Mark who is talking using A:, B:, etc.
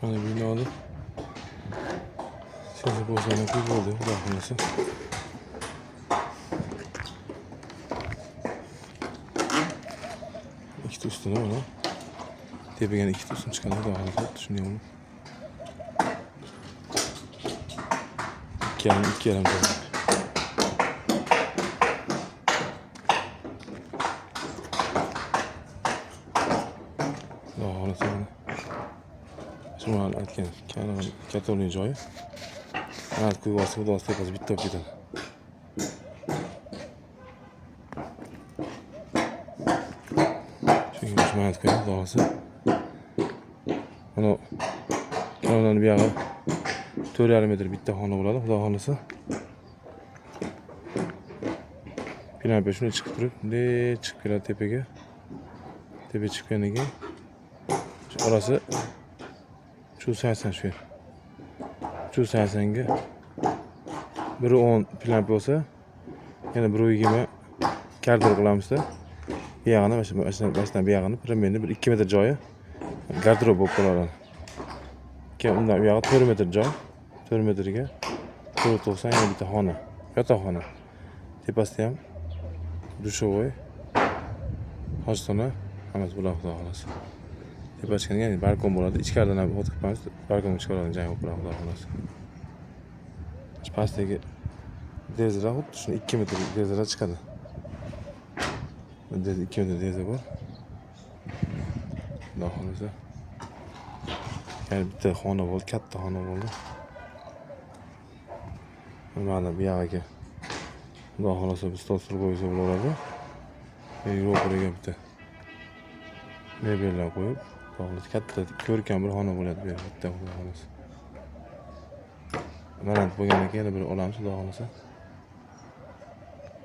A: Mana binoni sizni bo'zani qo'yib bo'ldi, xudo xohlasa. Ikkita ustuni mana. Tepaga ikkita ustun chiqadi, xudo xohlasa, tushunyapmi? 2,5 joy. Xudo xohlasa mana. Shuni aytgan, katta joyi. Mana qo'yib olsa, xudo xohlasa tepasi bitta olib ketadi. Shunga shunday qo'yib, xudo xohlasa. Mana kanaldan bu yoqqa 4,5 metr bitta xona bo'ladi, xudo xohlasa. Binoga shuni chiqib turib, bunday chiqib keladi tepaga. Tepaga chiqqanidan keyin shu orasi shu 80 shu yer. Shu 80 ga 1.10 plan bo'lsa, yana 1.20 gardırop qilamizda. Bu yog'ini mana bu yog'ini примерно 2 metr joyi gardırop bo'lib qoladi. Keyin undan bu yog'i 4 metr joy. 4 metrga 4.90 yana bitta xona, yotoqxona. Tepasida ham dushovoy, hojxona, hammasi bular xudo xohlasa. Tepasiga yana balkon bo'ladi. Ichkaridan ham o'tib qolamiz, balkonga chiqaradigan joy bo'ladi xudo xohlasa. Pastdagi derazalar xuddi shuni 2 metr derazalar chiqadi. 2 metr deraza bor. Xudo xohlasa. Yani bitta xona bo'ldi, katta xona bo'ldi. Mana bu yoqqa xudo xohlasa bir stol qo'ysa bo'laveradi. Yevropaga bitta mebellar qo'yib, xohlasa katta ko'rkam bir xona bo'ladi bu yerda, bitta xudo xohlasa. Mana bo'lgandan keyin yana bir olamiz, xudo xohlasa.